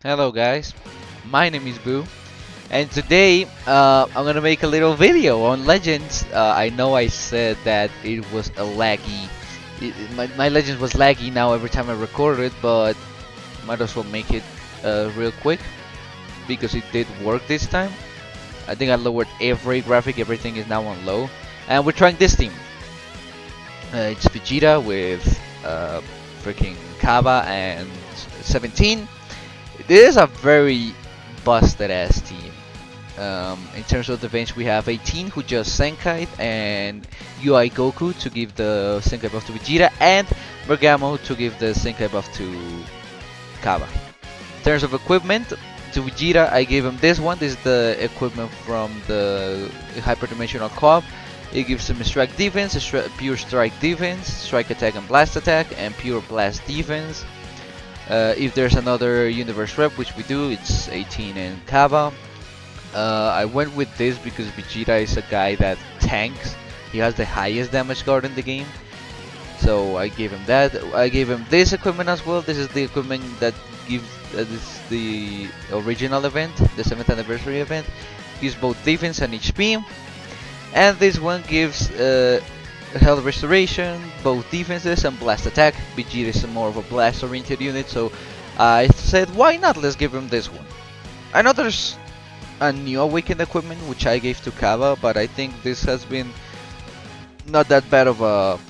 Hello guys, my name is Boo, and today I'm gonna make a little video on Legends. I know I said that it was a laggy, my Legends was laggy now every time I recorded, but might as well make it real quick because it did work this time. I think I lowered every graphic, everything is now on low, and we're trying this team. It's Vegeta with freaking Cabba and 17. This is a very busted ass team. In terms of defense, we have 18 who just Senkite and UI Goku to give the Senkite buff to Vegeta, and Bergamo to give the Senkite buff to Cabba. In terms of equipment, to Vegeta I gave him this one. This is the equipment from the hyperdimensional co-op. It gives him strike defense, pure strike defense, strike attack and blast attack, and pure blast defense. If there's another universe rep, which we do, it's 18 and Cabba. I went with this because Vegeta is a guy that tanks. He has the highest damage guard in the game, so I gave him that. I gave him this equipment as well. This is the equipment that gives this the original event, the 7th anniversary event. Gives both defense and HP, and this one gives health restoration, both defenses and blast attack. Vegeta is more of a blast oriented unit, so I said why not, let's give him this one. I know there's a new awakened equipment which I gave to Cabba, but I think this has been not that bad of an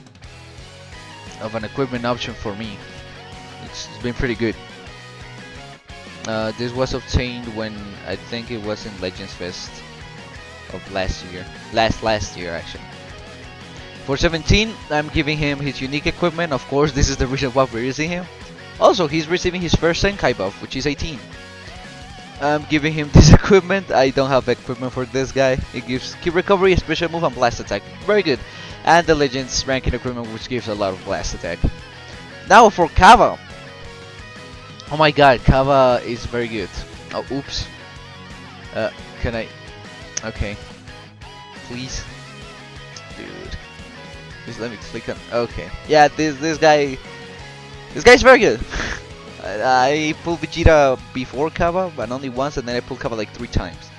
equipment option for me. It's been pretty good. This was obtained when I think it was in Legends Fest of last year, last year actually. For 17, I'm giving him his unique equipment. Of course, this is the reason why we're using him. Also, he's receiving his first Senkai buff, which is 18. I'm giving him this equipment. I don't have equipment for this guy. It gives key recovery, special move, and blast attack. Very good. And the Legends ranking equipment, which gives a lot of blast attack. Now for Cabba. Oh my god, Cabba is very good. Oh, oops. Can I... Okay. Please. Dude. Just let me click on. Okay, yeah, this guy's very good. I pulled Vegeta before Cabba, but only once, and then I pulled Cabba like 3 times.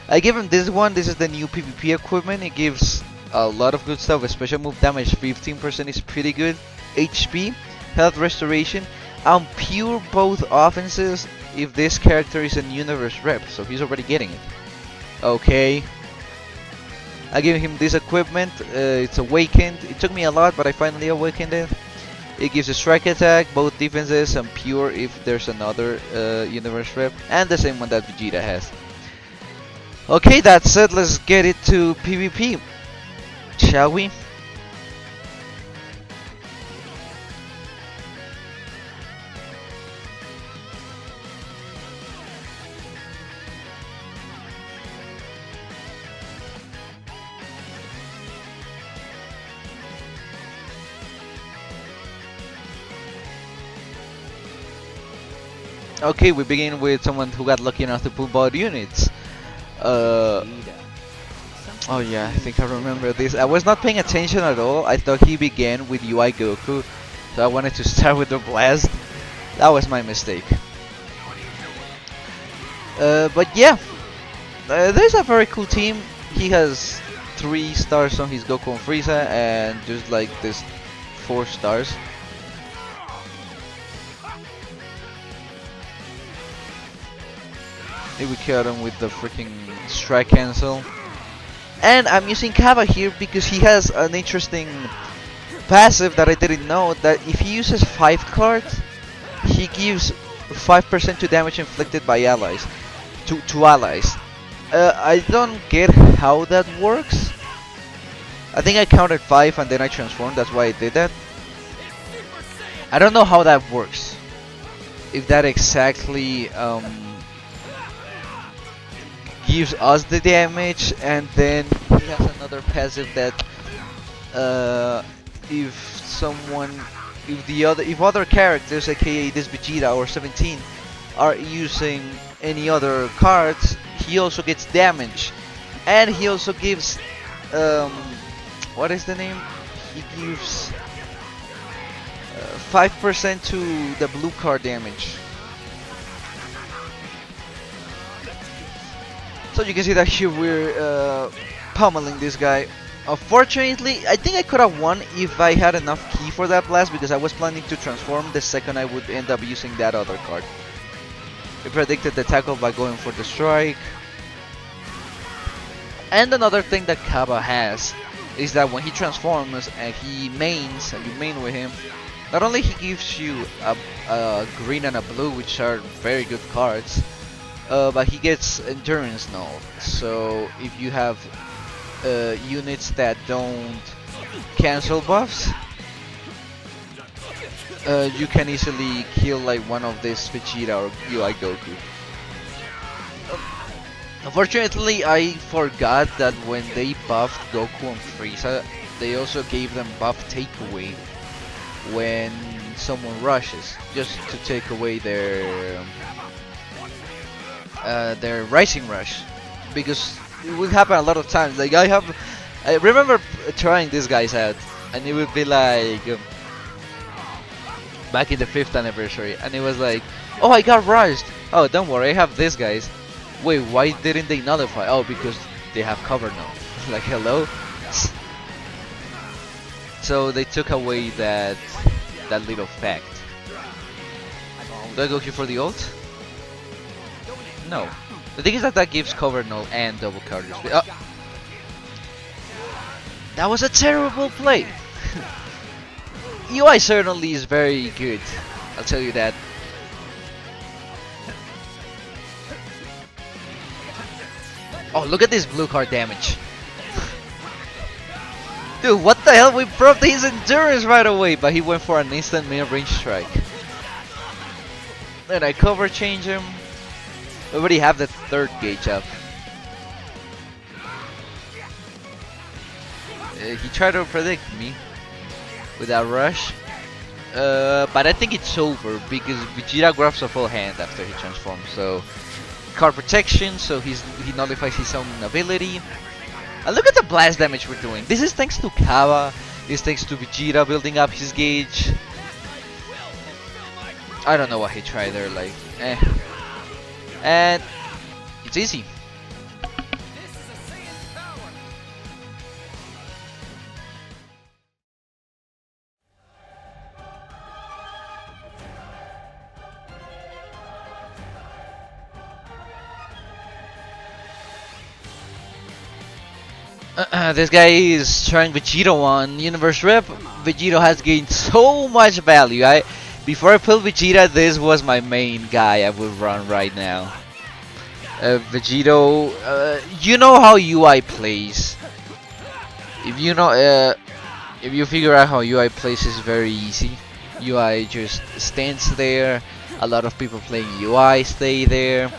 I give him this one. This is the new PvP equipment. It gives a lot of good stuff. Special move damage 15% is pretty good. HP, health restoration, and pure both offenses if this character is an universe rep. So he's already getting it. Okay. I gave him this equipment. It's awakened. It took me a lot, but I finally awakened it. It gives a strike attack, both defenses, and pure if there's another universe rep, and the same one that Vegeta has. Okay, that's it. Let's get it to PvP, shall we? Okay, we begin with someone who got lucky enough to pull both units. Oh yeah, I think I remember this. I was not paying attention at all. I thought he began with UI Goku, so I wanted to start with the blast. That was my mistake. But yeah, there's a very cool team. He has 3 stars on his Goku and Frieza, and just like this 4 stars. We killed him with the freaking strike cancel. And I'm using Cabba here because he has an interesting passive that I didn't know, that if he uses 5 cards, he gives 5% to damage inflicted by allies, to allies. I don't get how that works. I think I counted 5 and then I transformed, that's why I did that. I don't know how that works. If that exactly gives us the damage, and then he has another passive that if other characters, aka this Vegeta or 17, are using any other cards, he also gets damage, and he also gives what is the name? He gives 5% to the blue card damage. So you can see that here we're pummeling this guy. Unfortunately, I think I could have won if I had enough key for that blast, because I was planning to transform the second I would end up using that other card. He predicted the tackle by going for the strike. And another thing that Cabba has is that when he transforms and he mains, and you main with him, not only he gives you a green and a blue, which are very good cards, but he gets endurance null. So if you have units that don't cancel buffs, you can easily kill like one of this Vegeta or UI Goku. Unfortunately, I forgot that when they buffed Goku and Frieza, they also gave them buff takeaway when someone rushes, just to take away their rising rush, because it would happen a lot of times. Like I remember trying these guys out, and it would be like back in the 5th anniversary, and it was like, oh, I got rushed. Oh, don't worry, I have these guys. Wait, why didn't they nullify? Oh, because they have cover now. Like, hello? So they took away that little fact. Do I go here for the ult? No. The thing is that gives cover null and double counter speed. Oh. That was a terrible play! UI certainly is very good, I'll tell you that. Oh, look at this blue card damage. Dude, what the hell? We broke his endurance right away, but he went for an instant mid-range strike. Then I cover change him. We already have the 3rd gauge up. He tried to predict me with that rush. But I think it's over because Vegeta grabs a full hand after he transforms. So card protection, so he nullifies his own ability. And look at the blast damage we're doing. This is thanks to Cabba. This is thanks to Vegeta building up his gauge. I don't know what he tried there, like, and it's easy. This guy is trying Vegeta on Universe Rep. Vegeta has gained so much value. Before I pulled Vegeta, this was my main guy I would run right now. Vegeta, you know how UI plays. If you figure out how UI plays, is very easy. UI just stands there. A lot of people playing UI stay there.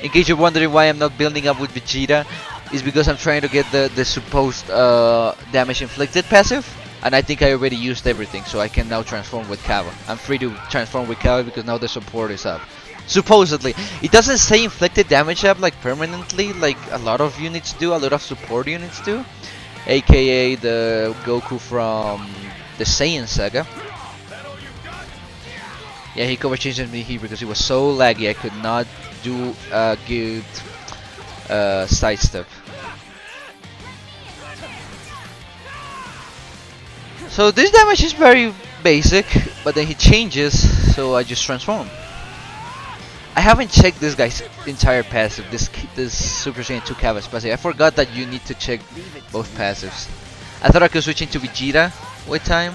In case you're wondering why I'm not building up with Vegeta, is because I'm trying to get the supposed damage inflicted passive, and I think I already used everything, so I can now transform with Cabba. I'm free to transform with Cabba because now the support is up. Supposedly. It doesn't say inflicted damage up like permanently, like a lot of units do, a lot of support units do. AKA the Goku from the Saiyan Saga. Yeah, he cover changed me here because it was so laggy I could not do a good sidestep. So this damage is very basic, but then he changes, so I just transform. I haven't checked this guy's entire passive, this Super Saiyan 2 Cabba's passive. I forgot that you need to check both passives. I thought I could switch into Vegeta with time.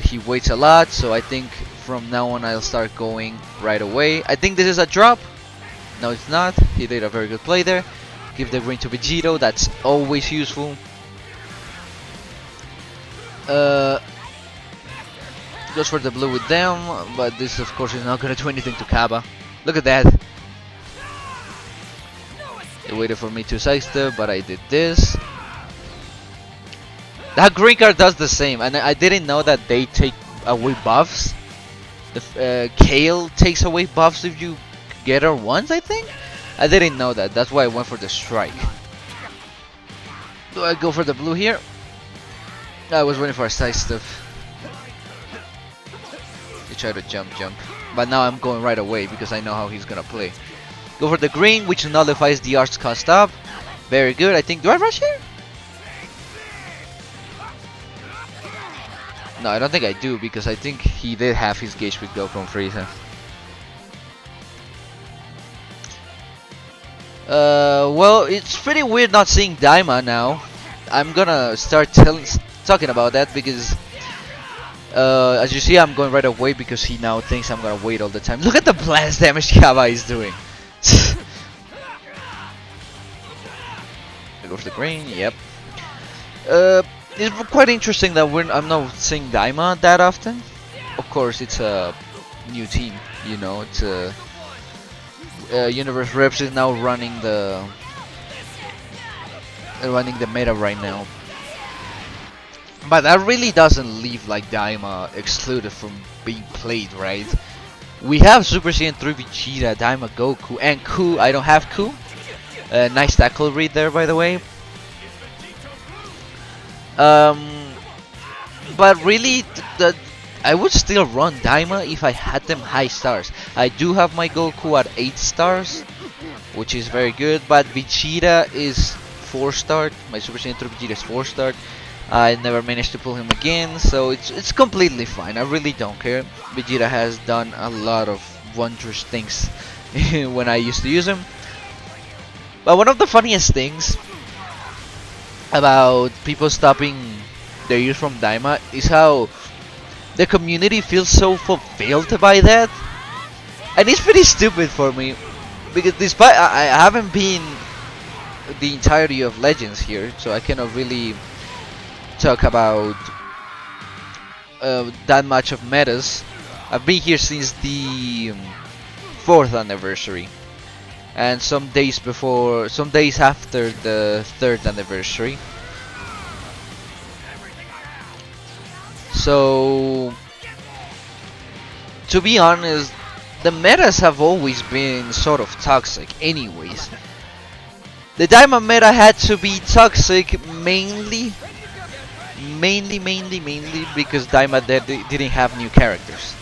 He waits a lot, so I think from now on I'll start going right away. I think this is a drop. No, it's not. He did a very good play there. Give the green to Vegeta, that's always useful. Goes for the blue with them, but this of course is not gonna do anything to Cabba. Look at that. They waited for me to sidestep, but I did this. That green card does the same, and I didn't know that they take away buffs. The Kale takes away buffs if you get her once, I think? I didn't know that, that's why I went for the strike. Do I go for the blue here? I was waiting for a sidestep. He tried to jump, but now I'm going right away because I know how he's gonna play. Go for the green, which nullifies the arts cost up. Very good. I think. Do I rush here? No, I don't think I do because I think he did have his gauge with Goku and Frieza. Well, it's pretty weird not seeing Daima now. I'm gonna start talking about that because, as you see, I'm going right away because he now thinks I'm gonna wait all the time. Look at the blast damage Cabba is doing. I go for the green. Yep. It's quite interesting that I'm not seeing Daima that often. Of course, it's a new team. You know, it's a. Universe Reps is now running the meta right now, but that really doesn't leave like Daima excluded from being played, right? We have Super Saiyan 3 Vegeta, Daima, Goku, and Ku. I don't have Ku. Nice tackle read there, by the way. But really, I would still run Daima if I had them high stars. I do have my Goku at 8 stars, which is very good, but Vegeta is 4 star. My Super Saiyan 3 Vegeta is 4 star. I never managed to pull him again, so it's completely fine. I really don't care. Vegeta has done a lot of wondrous things when I used to use him. But one of the funniest things about people stopping their use from Daima is how the community feels so fulfilled by that, and it's pretty stupid for me because despite I haven't been the entirety of Legends here, so I cannot really talk about that much of metas. I've been here since the 4th anniversary, and some days after the 3rd anniversary. So, to be honest, the metas have always been sort of toxic anyways. The Daima meta had to be toxic mainly because Daima didn't have new characters.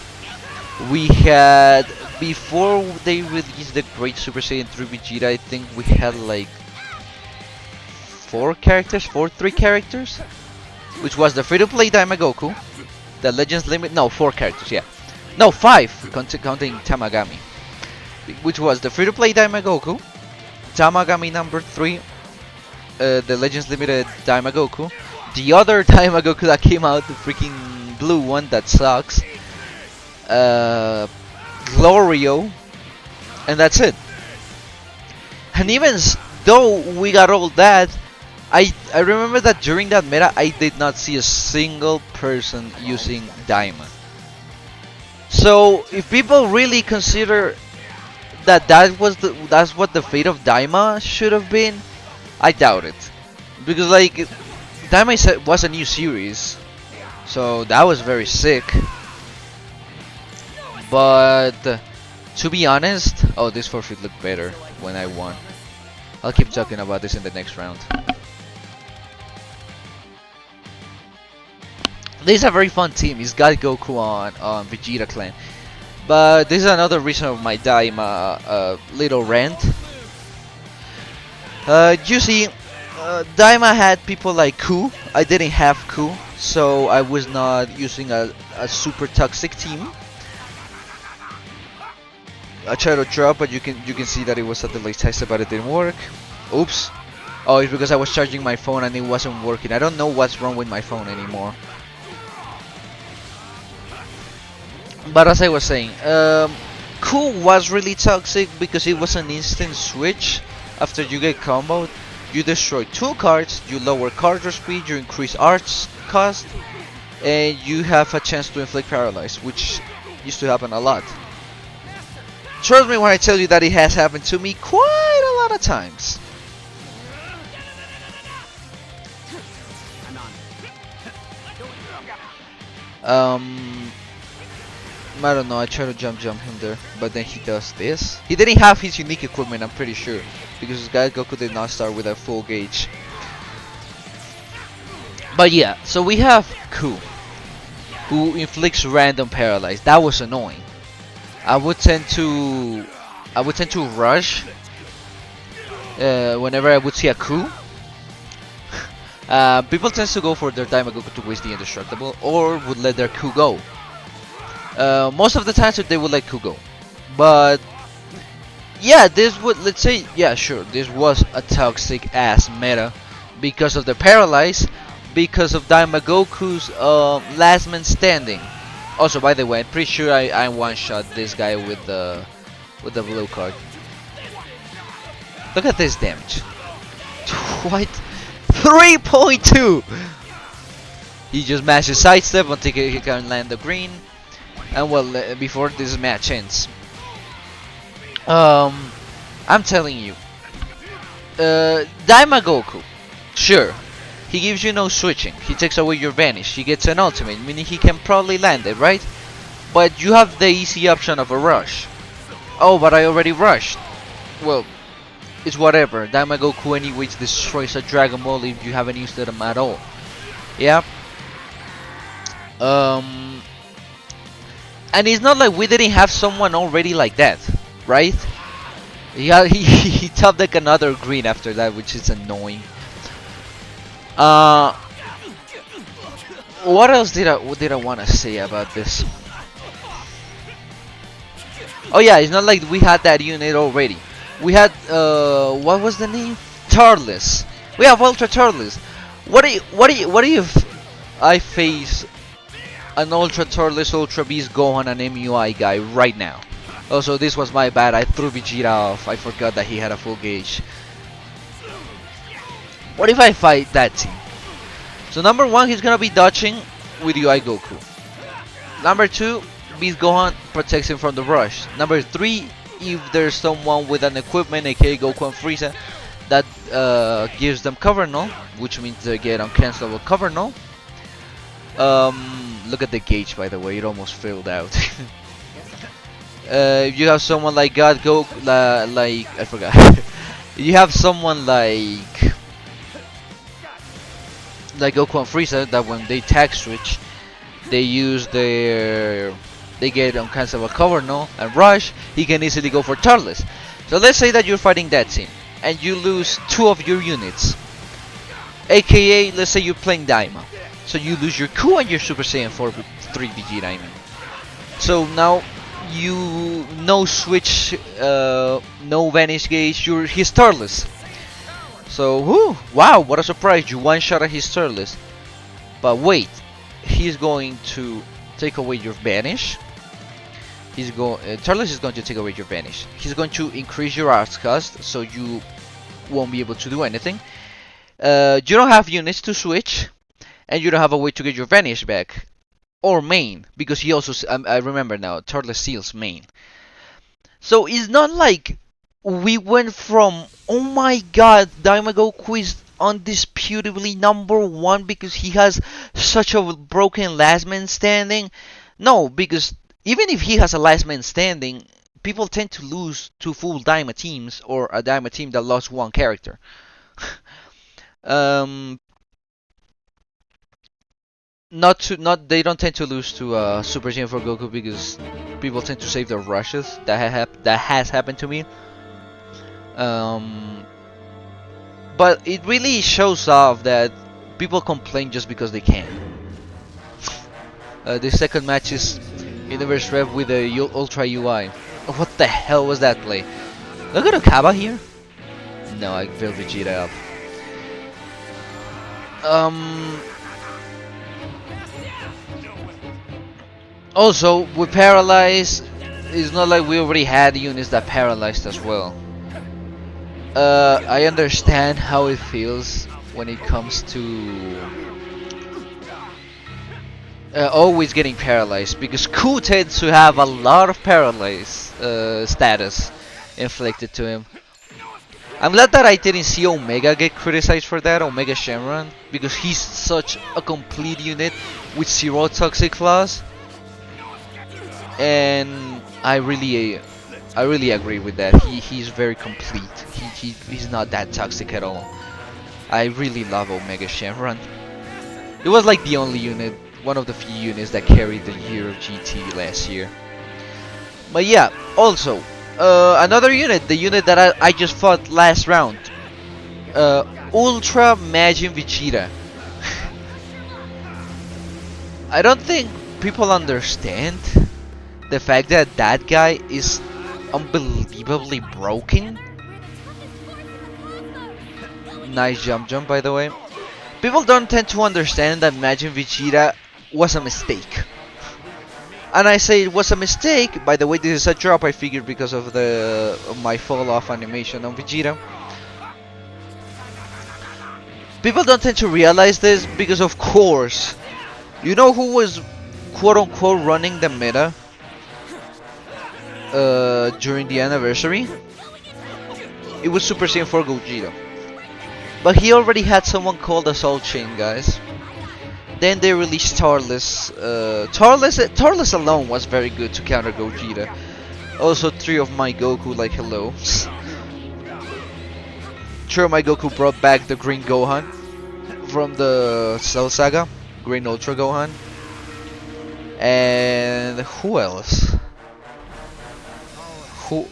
We had, before they released the Great Super Saiyan 3 Vegeta, I think we had like 3 characters, which was the free-to-play Daima Goku, the Legends Limit, no, 4 characters, yeah. No, 5, counting Tamagami. Which was the free-to-play Daima Goku, Tamagami number 3, the Legends Limited Daima Goku, the other Daima Goku that came out, the freaking blue one that sucks, Glorio, and that's it. And even though we got all that, I remember that during that meta I did not see a single person using Daima. So if people really consider that that's what the fate of Daima should have been, I doubt it. Because like Daima was a new series, so that was very sick. But to be honest, oh, this forfeit looked better when I won. I'll keep talking about this in the next round. This is a very fun team. He's got Goku on Vegeta clan. But this is another reason of my Daima little rant. You see, Daima had people like Ku. I didn't have Ku, so I was not using a super toxic team. I tried to drop, but you can see that it was a delay test, but it didn't work. Oops. Oh, it's because I was charging my phone and it wasn't working. I don't know what's wrong with my phone anymore. But as I was saying, Ku was really toxic because it was an instant switch. After you get comboed, you destroy 2 cards, you lower card draw speed, you increase arts cost, and you have a chance to inflict paralyze, which used to happen a lot. Trust me when I tell you that it has happened to me quite a lot of times. I don't know, I try to jump him there, but then he does this. He didn't have his unique equipment, I'm pretty sure, because this guy Goku did not start with a full gauge. But yeah, so we have Ku, who inflicts random paralyze. That was annoying. I would tend to I would tend to rush whenever I would see a coup. People tend to go for their DAIMA to waste the indestructible, or would let their coup go. Most of the times they would let coup go, but yeah, this would, let's say, yeah, sure, this was a toxic ass meta because of the paralyze, because of Daima Goku's last man standing. Also, by the way, I'm pretty sure I one shot this guy with the blue card. Look at this damage. What? 3.2. He just mashes sidestep until he can land the green, and well, before this match ends. I'm telling you, Daima Goku, sure, he gives you no switching, he takes away your vanish, he gets an ultimate, meaning he can probably land it, right? But you have the easy option of a rush. Oh, but I already rushed. Well, it's whatever. Daima Goku anyways destroys a Dragon Ball if you haven't used them at all. Yeah. And it's not like we didn't have someone already like that, right? Yeah, he top deck another green after that, which is annoying. What else did I want to say about this? Oh yeah, it's not like we had that unit already. We had what was the name? Turles. We have Ultra Turles. What if I face an Ultra Turles, Ultra Beast Gohan, and MUI guy right now? Also, this was my bad. I threw Vegeta off. I forgot that he had a full gauge. What if I fight that team? So number one, he's gonna be dodging with UI Goku. Number two, Beast Gohan protects him from the rush. Number three, if there's someone with an equipment, aka Goku and Frieza, that gives them cover null, which means they get uncancelable cover null. Look at the gauge, by the way, it almost filled out. If you have someone like God Goku, like I forgot. You have someone like Goku and Frieza that when they tag switch, they use they get uncancelable cover null and rush. He can easily go for Turles. So let's say that you're fighting that team and you lose 2 of your units, aka let's say you're playing Daima, so you lose your Ku and your Super Saiyan 4 3 Vegeta, I mean. So now you no switch, no vanish gauge, you're his Turles. So whoo, wow, what a surprise, you one shot at his Turles. But wait, he's going to take away your vanish. Turles is going to take away your vanish. He's going to increase your arts cost, so you won't be able to do anything. You don't have units to switch, and you don't have a way to get your vanish back or main, because he also I remember now, Turles seals main. So it's not like we went from, oh my god, Daima Goku is undisputably number 1 because he has such a broken last man standing. No, because even if he has a last man standing, people tend to lose to full Daima teams or a Daima team that lost 1 character. They don't tend to lose to Super Saiyan 4 Goku because people tend to save their rushes. That has happened to me. But it really shows off that people complain just because they can. The second match is Universe Rev with a Ultra UI. What the hell was that play? Look at a Cabba here. No, I built Vegeta up. Also, with Paralyze, it's not like we already had units that paralyzed as well. I understand how it feels when it comes to always getting paralyzed, because Ku tends to have a lot of paralyze status inflicted to him. I'm glad that I didn't see Omega get criticized for that, Omega Shenron, because he's such a complete unit with 0 toxic flaws. And I really agree with that. He's very complete. He's not that toxic at all. I really love Omega Shenron. It was like the only unit, one of the few units that carried the year of GT last year. But yeah, also Another unit, the unit that I just fought last round. Ultra Majin Vegeta. I don't think people understand the fact that that guy is unbelievably broken. Nice jump, by the way. People don't tend to understand that Majin Vegeta was a mistake. And I say it was a mistake. By the way, this is a drop I figured because of my fall off animation on Vegeta. People don't tend to realize this because, of course, you know who was quote unquote running the meta during the anniversary? It was Super Saiyan 4 Gogeta. But he already had someone called Assault Chain, guys. Then they released Tarles. Tarles alone was very good to counter Gogeta. Also, 3 of my Goku, like hello. 3 of my Goku brought back the Green Gohan from the Cell Saga, Green Ultra Gohan. And who else? Who?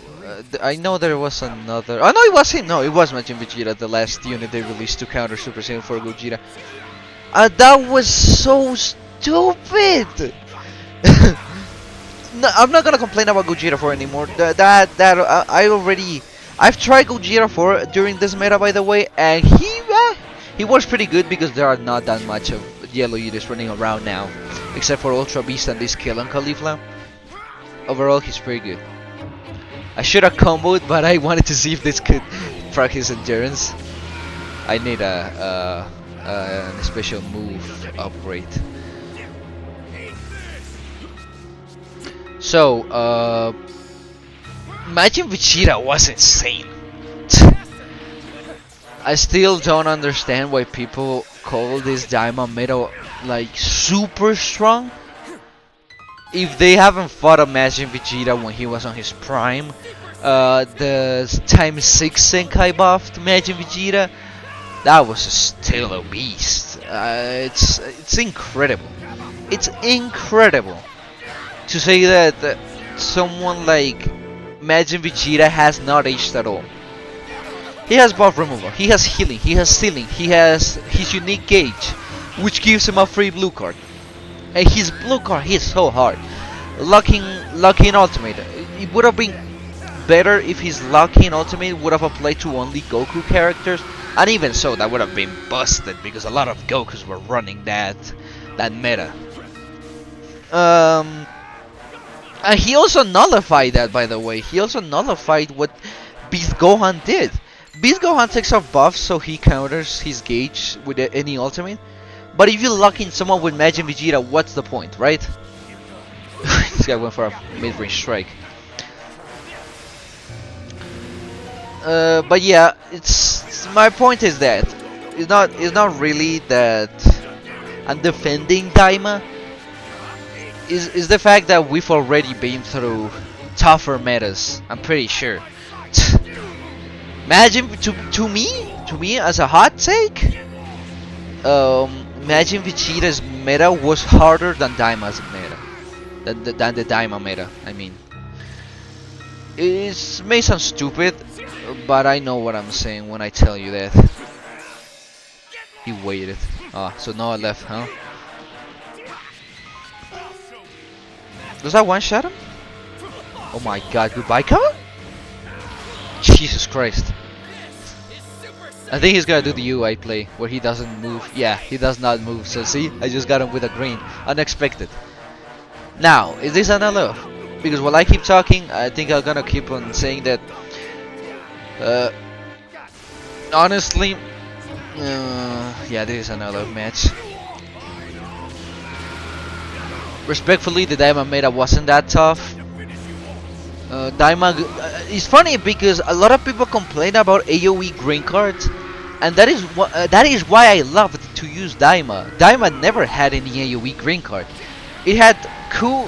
I know there was another. Oh no, it was him. No, it was Majin Vegeta, the last unit they released to counter Super Saiyan 4 Gogeta. That was so stupid. No, I'm not gonna complain about Gogeta 4 anymore. I've tried Gogeta 4 during this meta, by the way, and he works pretty good because there are not that much of yellow units running around now, except for Ultra Beast and this kill on Caulifla. Overall, he's pretty good. I should have comboed, but I wanted to see if this could proc his endurance. I need a special move upgrade. So, Majin Vegeta was insane. I still don't understand why people call this DAIMA meta like super strong. If they haven't fought a Majin Vegeta when he was on his prime, the times 6 Senkai buffed Majin Vegeta, that was still a beast. It's incredible. It's incredible to say that someone like Majin Vegeta has not aged at all. He has buff removal, he has healing, he has sealing, he has his unique gauge, which gives him a free blue card. And his blue card hits so hard. Locking in ultimate. It would have been better if his locking ultimate would have applied to only Goku characters. And even so, that would have been busted because a lot of Gokus were running that meta. And he also nullified that, by the way. He also nullified what Beast Gohan did. Beast Gohan takes off buffs so he counters his gauge with any ultimate. But if you lock in someone with Majin Vegeta, what's the point, right? This guy went for a mid-range strike. But yeah, it's my point is that it's not really that I'm defending DAIMA. Is the fact that we've already been through tougher metas. I'm pretty sure. Imagine to me as a hot take. Imagine Vegeta's meta was harder than DAIMA's meta. Than the DAIMA meta, I mean. It may sound stupid, but I know what I'm saying when I tell you that. He waited. Ah, so now I left, huh? Does that one-shot him? Oh my god, goodbye, Cabba? Jesus Christ. I think he's gonna do the UI play where he doesn't move. Yeah, he does not move. So see, I just got him with a green. Unexpected. Now, is this an LF? Because while I keep talking, I think I'm gonna keep on saying that. Honestly, yeah, this is an LF match. Respectfully, the DAIMA meta wasn't that tough. DAIMA, it's funny because a lot of people complain about AoE green cards, and that is why I loved to use DAIMA. DAIMA never had any AoE green card. It had Ku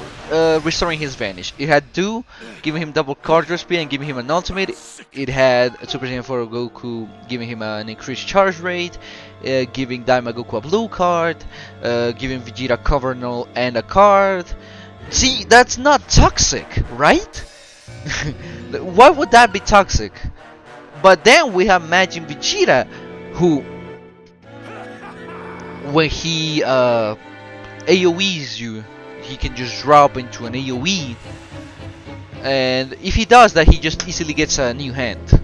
restoring his vanish. It had Do giving him double card speed and giving him an ultimate. It had Super Saiyan 4 Goku giving him an increased charge rate, giving DAIMA Goku a blue card, giving Vegeta cover null and a card. See, that's not toxic, right? Why would that be toxic? But then we have Majin Vegeta, who, when he AoEs you, he can just drop into an AoE, and if he does that, he just easily gets a new hand.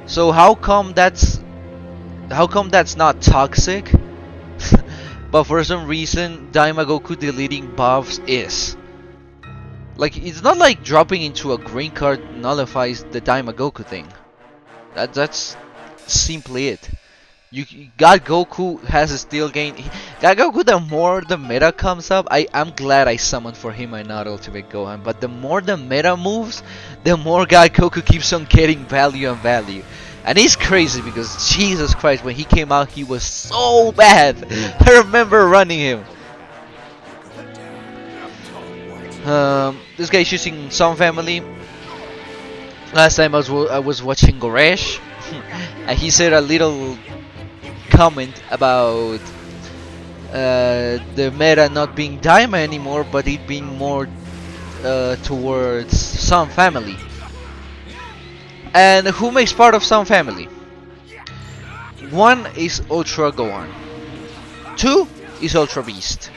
So how come that's not toxic? But for some reason, Daima Goku deleting buffs is. Like, it's not like dropping into a green card nullifies the Daima Goku thing. That's simply it. God Goku has a steel gain. God Goku, the more the meta comes up, I'm glad I summoned for him and not Ultimate Gohan. But the more the meta moves, the more God Goku keeps on getting value and value. And it's crazy because Jesus Christ, when he came out, he was so bad. I remember running him. This guy's using Sun Family. Last time I was watching Goresh, and he said a little comment about the meta not being Daima anymore, but it being more towards Sun Family. And who makes part of Sun Family? 1 is Ultra Gohan, 2 is Ultra Beast,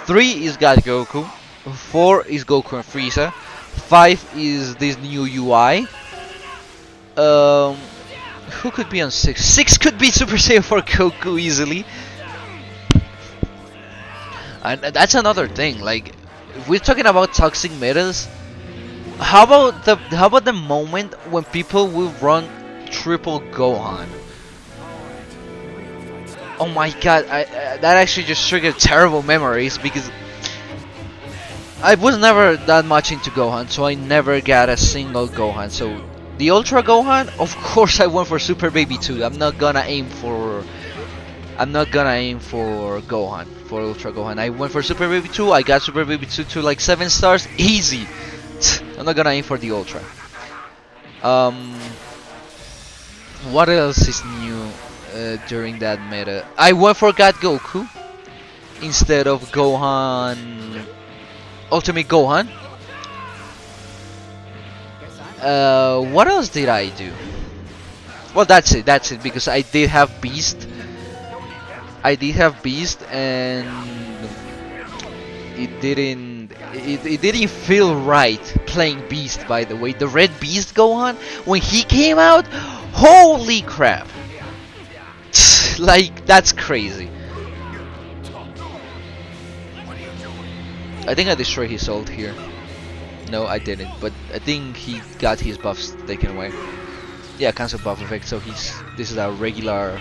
3 is God Goku, 4 is Goku and Frieza, 5 is this new UI. Who could be on 6? 6 could be Super Saiyan 4 Goku easily. And that's another thing. Like, if we're talking about toxic metas, how about the moment when people will run triple Gohan? Oh my god, that actually just triggered terrible memories because I was never that much into Gohan, so I never got a single Gohan. So the Ultra Gohan, of course I went for Super Baby 2. I'm not gonna aim for Gohan, for Ultra Gohan. I went for Super Baby 2. I got Super Baby 2 to like 7 stars, easy. I'm not gonna aim for the Ultra. What else is new during that meta? I went for God Goku instead of Gohan, Ultimate Gohan. What else did I do? Well, that's it because I did have Beast. And it didn't feel right playing Beast. By the way, the Red Beast Gohan, when he came out, holy crap! Like, that's crazy. I think I destroyed his ult here. No, I didn't, but I think he got his buffs taken away. Yeah, cancel buff effect, so this is a regular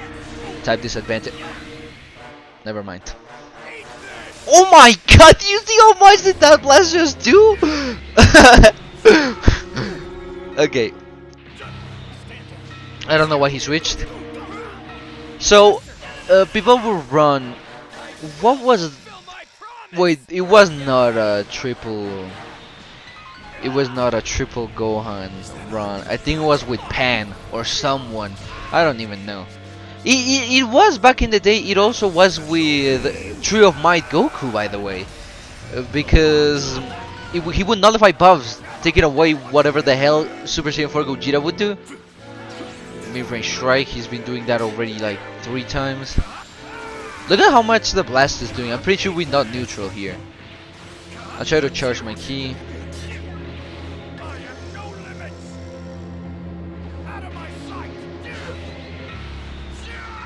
type disadvantage. Never mind. Oh my god, do you see how much did that blast just do? Okay. I don't know why he switched. So, people will run. What was... Wait, it was not a triple... It was not a triple Gohan run. I think it was with Pan or someone. I don't even know. It was back in the day. It also was with Tree of Might Goku, by the way, because he would nullify buffs, taking away whatever the hell Super Saiyan 4 Gogeta would do. Mid-range strike. He's been doing that already like 3 times. Look at how much the blast is doing. I'm pretty sure we're not neutral here. I'll try to charge my key.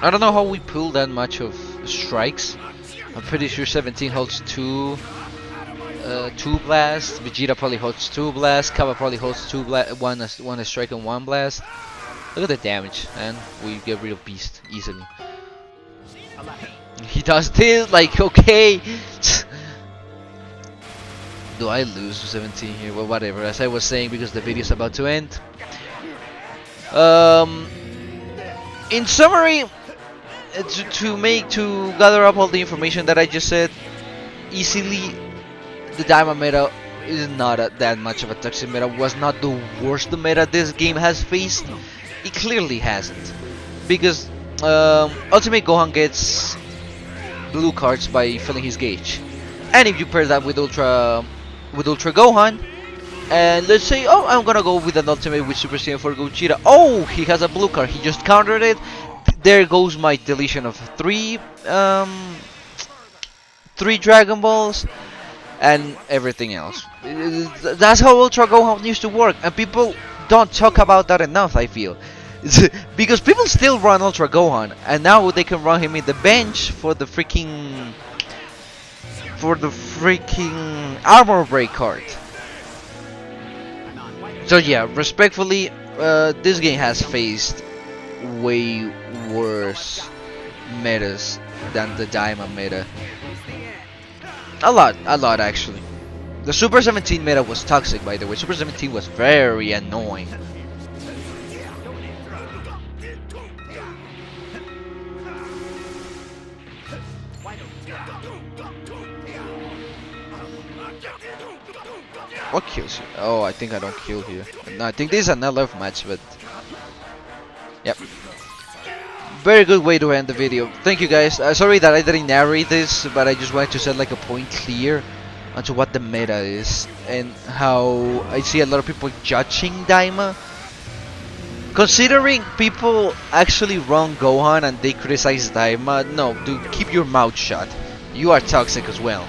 I don't know how we pull that much of strikes. I'm pretty sure 17 holds 2 blasts. Vegeta probably holds 2 blasts. Cabba probably holds 2 blast, one a strike and 1 blast. Look at the damage, and we get rid of Beast easily. He does this, like, okay. Do I lose 17 here? Well, whatever. As I was saying, because the video's about to end. In summary, to gather up all the information that I just said, easily, the Daima meta is not that much of a toxic meta. Was not the worst meta this game has faced. It clearly hasn't, because Ultimate Gohan gets blue cards by filling his gauge, and if you pair that with Ultra Gohan, And let's say, oh, I'm gonna go with an ultimate with Super Saiyan for Gogeta. Oh, he has a blue card. He just countered it. There goes my deletion of three Dragon Balls and everything else. That's how Ultra Gohan used to work, and people don't talk about that enough, I feel. Because people still run Ultra Gohan, and now they can run him in the bench for the freaking armor break card. So yeah, respectfully, this game has faced way worse metas than the DAIMA meta. A lot actually. The Super 17 meta was toxic, by the way. Super 17 was very annoying. What kills you? Oh, I think I don't kill here. No, I think this is an LF match, but... Yep. Very good way to end the video. Thank you guys. Sorry that I didn't narrate this, but I just wanted to set like a point clear onto what the meta is and how I see a lot of people judging DAIMA. Considering people actually run Gohan and they criticize DAIMA, no, dude, keep your mouth shut. You are toxic as well.